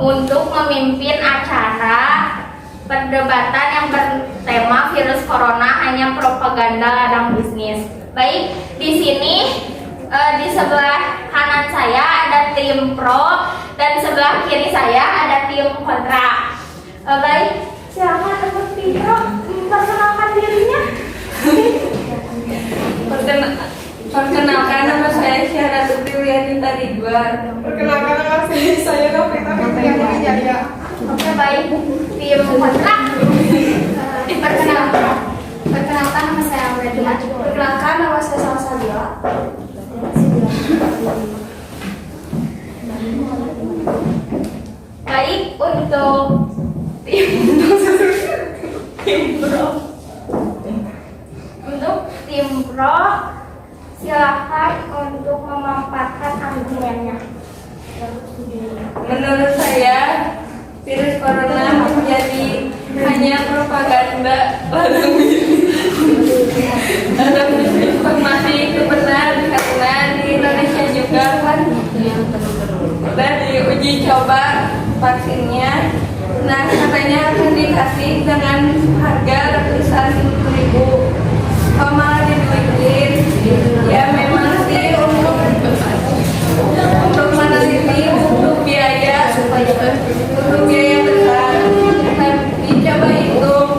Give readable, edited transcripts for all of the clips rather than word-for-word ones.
untuk memimpin acara perdebatan yang bertema virus corona hanya propaganda ladang bisnis. Baik, di sini di sebelah kanan saya ada tim pro dan sebelah kiri saya ada tim kontra. Baik, silakan untuk tim pro memperkenalkan dirinya. Perkenalkan, nama saya Syahra Tutriwiyanita Ridwan. Perkenalkan, nama saya Novita Fitriani Jaya. Oke, baik, tim kontra. Perkenalkan, nama saya Amredia. Perkenalkan, nama saya Salsabila. Baik, untuk tim pro silakan untuk memaparkan argumennya. Menurut saya, virus corona menjadi hanya propaganda ladang bisnis. Informasi itu benar karena di Indonesia juga kan dari uji coba vaksinnya. Nah, katanya akan dikasih dengan harga ratusan ribu. Kalau malah diduitin, ya memang sih untuk meneliti untuk biaya besar. Tapi coba hitung,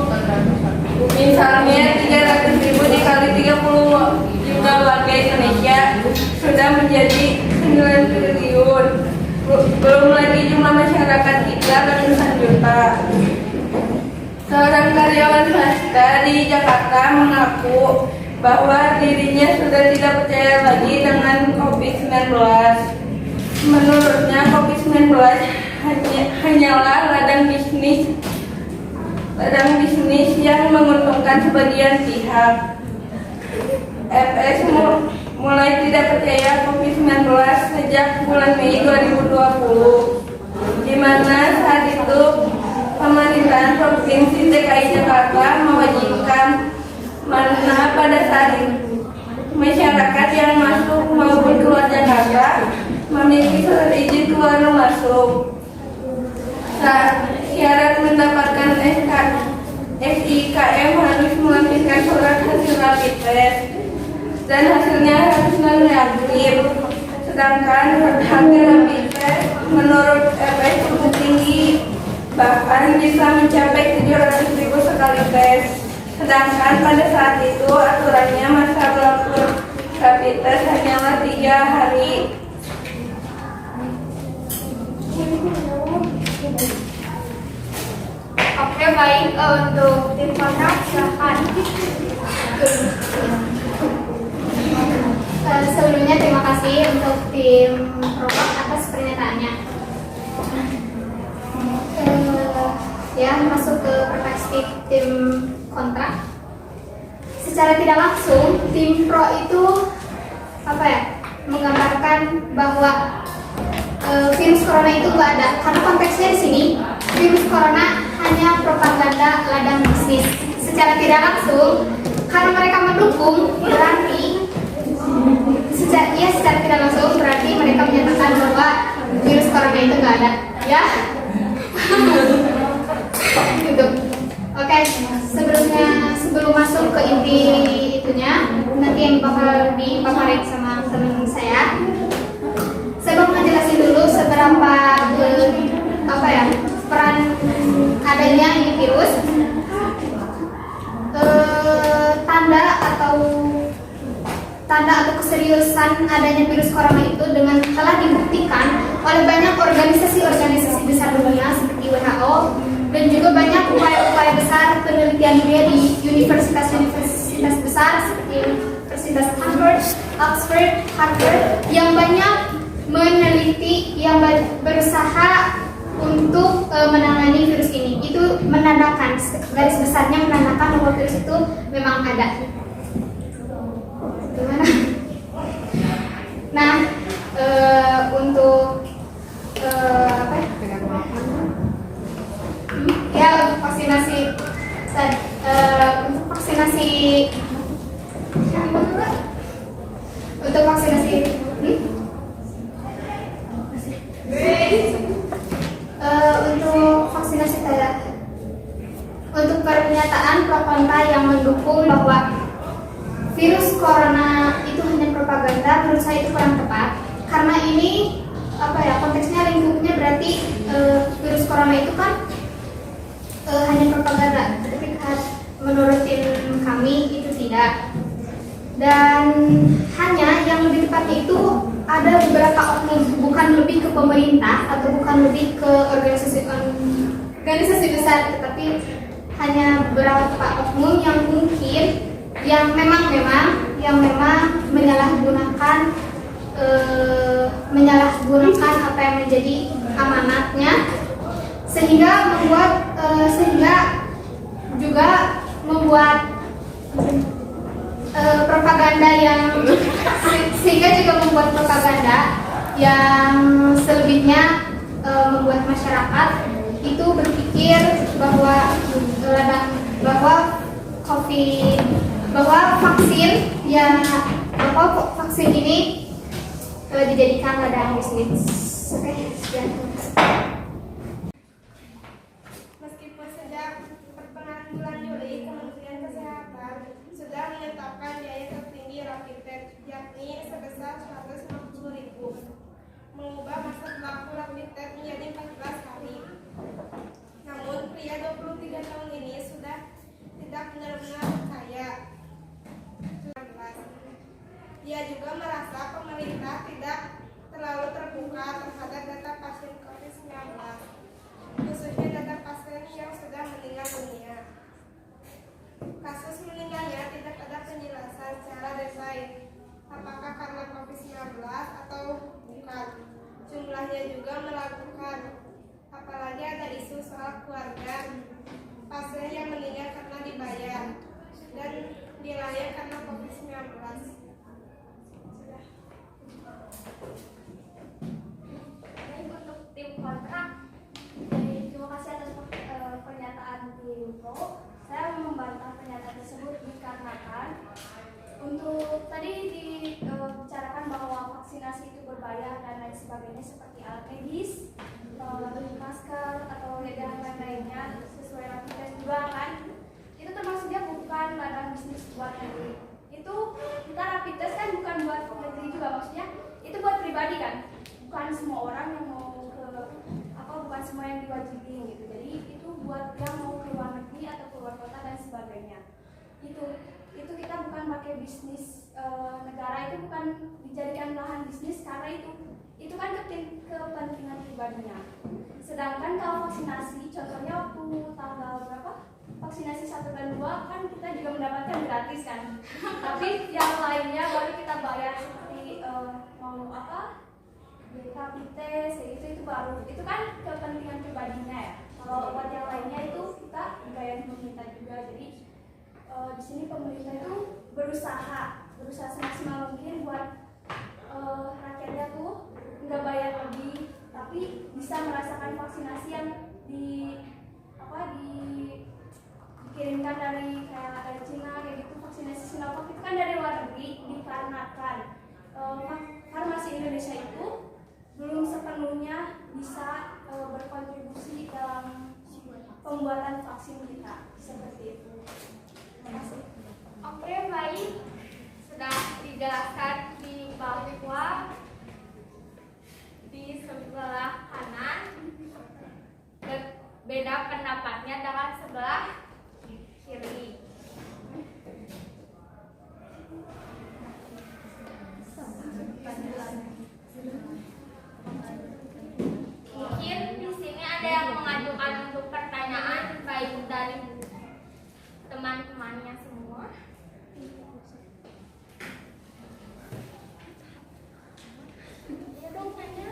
misalnya 300.000 dikali 30 juta warga Indonesia sudah menjadi 9 triliun. Belum lagi jumlah masyarakat kita ratusan juta. Seorang karyawan swasta di Jakarta mengaku bahwa dirinya sudah tidak percaya lagi dengan COVID-19. Menurutnya COVID-19 hanyalah ladang bisnis yang menguntungkan sebagian pihak. FS mulai tidak percaya COVID-19 sejak bulan Mei 2020, di mana saat itu pemerintahan Provinsi DKI Jakarta mewajibkan mana pada saat itu masyarakat yang masuk maupun keluar Jakarta memiliki surat izin keluar masuk. Syarat mendapatkan SIKM harus melampirkan surat hasil rapid test dan hasilnya harus non-reaktif. Sedangkan hasil rapid test menurut FS cukup tinggi, bahkan bisa mencapai 700.000 sekali tes. Sedangkan pada saat itu aturannya masa berlaku rapid test hanyalah 3 hari. Oke, baik, untuk tim kontra silakan. Sebelumnya terima kasih untuk tim Robot atas pernyataannya. Ya, masuk ke perspektif tim kontra. Secara tidak langsung, tim pro itu menggambarkan bahwa virus corona itu nggak ada, karena konteksnya di sini virus corona hanya propaganda ladang bisnis. Secara tidak langsung, karena mereka mendukung, berarti secara tidak langsung berarti mereka menyatakan bahwa virus corona itu nggak ada, ya. Gitu. Oke, sebelum masuk ke inti itunya, nanti yang bakal dipaparin sama teman saya mau ngejelasin dulu seberapa peran adanya ini virus, tanda atau keseriusan adanya virus corona itu dengan telah dibuktikan oleh banyak organisasi besar dunia seperti WHO dan juga banyak upaya-upaya besar penelitian dunia di universitas-universitas besar seperti Universitas Oxford, Harvard yang banyak meneliti, yang berusaha untuk menangani virus ini. Itu menandakan, garis besarnya menandakan bahwa virus itu memang ada. Gimana? Nah, untuk untuk vaksinasi pernyataan pro kontra yang mendukung bahwa virus corona itu hanya propaganda, menurut saya itu kurang tepat. Karena ini konteksnya lingkupnya berarti virus corona itu kan hanya propaganda, tapi menurut kami itu tidak. Dan hanya yang lebih tepatnya itu ada beberapa oknum, bukan lebih ke pemerintah atau bukan lebih ke organisasi besar, tetapi hanya beberapa oknum yang mungkin yang memang menyalahgunakan apa yang menjadi amanatnya, sehingga juga membuat propaganda yang selebihnya membuat masyarakat itu berpikir bahwa vaksin ini dijadikan ladang bisnis. Oke, sekian. Meskipun sejak pertengahan bulan Juli, Kementerian Kesehatan sudah menetapkan biaya tertinggi rapid test, yakni sebesar 150.000, mengubah masa berlaku rapid test menjadi 14 hari. Namun, pria 23 tahun ini sudah tidak benar-benar percaya. Dia juga merasa pemerintah tidak terlalu terbuka terhadap data pasien COVID-19, khususnya data pasien yang sudah meninggal dunia. Kasus meninggalnya tidak ada penjelasan secara detail, apakah karena COVID-19 atau bukan. Jumlahnya juga meragukan, apalagi ada isu soal keluarga pasien yang meninggal karena dibayar dan dilayar karena COVID-19. Untuk tim kontrak, terima kasih atas pernyataan di info. Saya membantah pernyataan tersebut dikarenakan untuk tadi dibicarakan bahwa vaksinasi itu berbayar dan lain sebagainya, seperti alat medis, masker atau dan lain-lainnya sesuai rapid test juga kan. Itu termasuknya bukan ladang bisnis buat negeri. Itu kita rapid test kan bukan buat negeri juga, maksudnya itu buat pribadi kan, bukan semua orang yang mau bukan semua yang diwajibin gitu. Jadi itu buat yang mau ke luar negeri atau keluar kota dan sebagainya. Itu kita bukan pakai bisnis negara, itu bukan dijadikan lahan bisnis karena itu kan kepentingan pribadinya. Sedangkan kalau vaksinasi, contohnya waktu tanggal berapa? Vaksinasi 1 dan 2 kan kita juga mendapatkan gratis kan. Tapi yang lainnya baru kita bayar, seperti rapid test itu baru. Itu kan kepentingan pribadinya ya. Kalau buat yang lainnya itu kita bayar pemerintah juga. Jadi di sini pemerintah itu berusaha semaksimal mungkin buat rakyatnya tuh nggak bayar lebih, tapi bisa merasakan vaksinasi yang dikirimkan dari Cina kayak gitu. Vaksinasi Sinovac itu kan dari luar negeri, dikarenakan farmasi Indonesia itu belum sepenuhnya bisa berkontribusi dalam pembuatan vaksin kita, seperti itu. Terima kasih. Oke, baik. Sudah dijelaskan di bahwa di sebelah kanan beda pendapatnya dengan sebelah kiri. Mungkin di sini ada yang mengajukan untuk pertanyaan baik dari teman-temannya semua. Ya dong, tanya.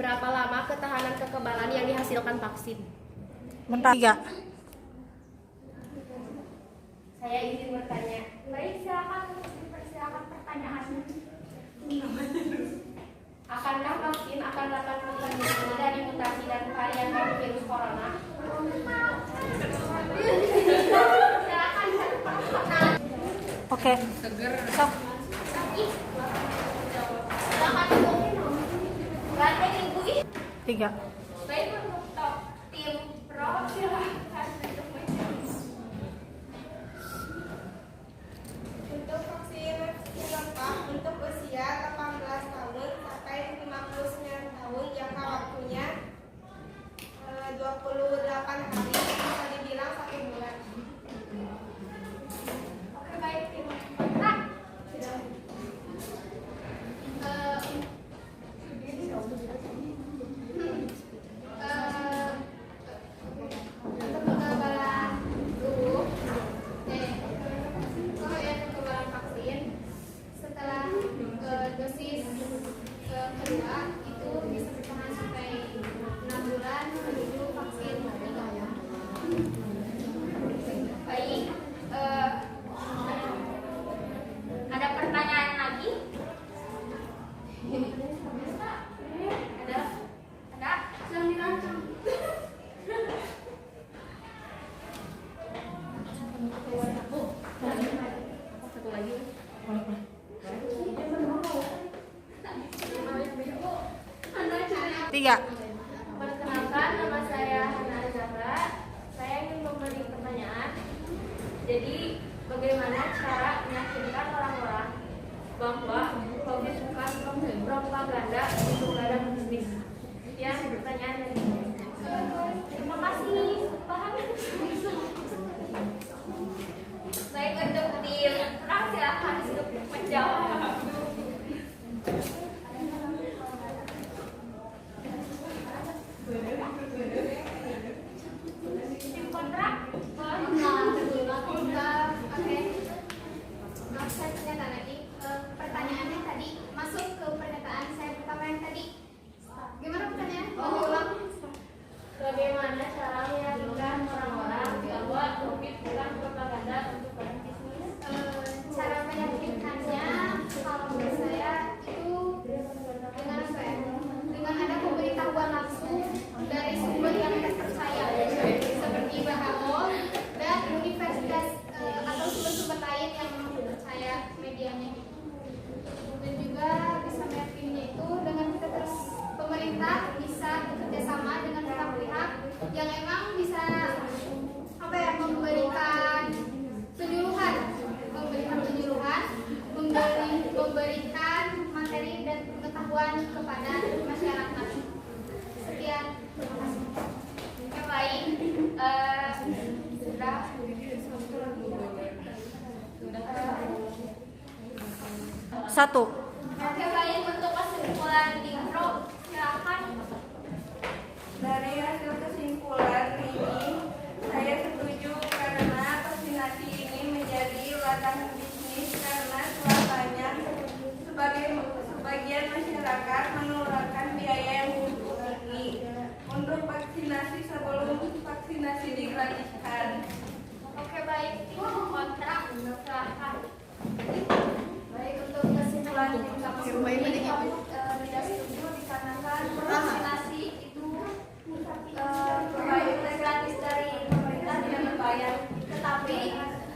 Berapa lama ketahanan kekebalan yang dihasilkan vaksin? Bentar. 3. Saya izin bertanya. Baik, silakan pertanyaannya. Akankah vaksin akan dapat melindungi dari mutasi dan varian baru virus corona? Silakan. Oke. Sok. Gandeng ibu. 3. Baik, untuk tim pro silahkan untuk menjawab. Untuk vaksin Sinovac untuk usia 18 tahun sampai 59 tahun jangka waktunya 28 hari, bisa dibilang 1 bulan. Oke, baik, tim kontra. Untuk kekebalan tubuh, kalau yang kekebalan vaksin setelah dosis kedua itu bisa bertahan sampai 6 bulan menuju vaksin ketiga ya. Baik, ada pertanyaan lagi? Ada? Ada? Sedang dirancang. Tiga. Perkenalkan, nama saya Hana Azahra. Saya ingin memberi pertanyaan. Jadi, bagaimana cara meyakinkan orang-orang bahwa COVID bukan propaganda untuk ladang bisnis? Ya, pertanyaan dari saya. Terima kasih. Paham? Baik, untuk tim pro silahkan untuk menjawab. Tim kontra? Saya pernyataan lagi. Pertanyaannya tadi masuk ke pernyataan saya pertama yang tadi. Gimana pertanyaan? Ulang. Bagaimana cara meyakinkan orang-orang bahwa COVID bukan propaganda untuk ladang bisnis? Cara meyakinkannya kalau menurut saya itu dengan apa ya? Dengan ada pemberitahuan langsung dari sumber yang terpercaya seperti WHO dan universitas atau sumber-sumber lain yang memang terpercaya medianya. Dan juga bisa meyakininya itu dengan kita terus pemerintah bisa bekerja sama dengan pihak-pihak yang emang bisa apa ya memberikan penyuluhan, memberikan materi dan pengetahuan kepada masyarakat. Sekian, terima kasih. Oke, baik. Sudah. Satu. Oke, baik, untuk kesimpulan tim pro silahkan. Dari hasil kesimpulan ini, saya setuju karena vaksinasi ini menjadi ladang bisnis karena telah banyak sebagian masyarakat mengeluarkan biaya yang cukup tinggi untuk vaksinasi sebelum vaksinasi digratiskan. Oke, baik, tim kontra silahkan. Baik, untuk kesimpulan tim tidak setuju dikarenakan vaksinasi itu gratis dari pemerintah tidak berbayar, tetapi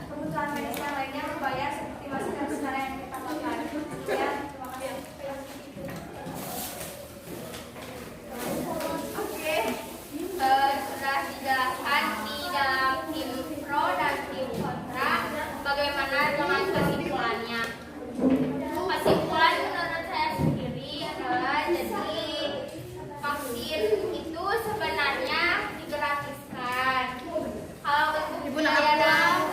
kebutuhan medis yang lainnya berbayar seperti masker secara yang kita pakai. Ya, terima kasih. Oke, sudah dijelaskan di dalam tim pro dan tim kontra bagaimana dengan kesimpulannya. Kesimpulan menurut saya sendiri adalah jadi vaksin itu sebenarnya digratiskan. Kalau untuk biaya dan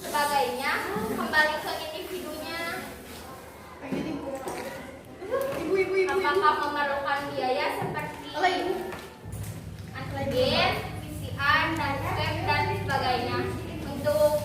sebagainya kembali ke individunya. Apakah memerlukan biaya seperti antigen, PCR, dan swab dan sebagainya untuk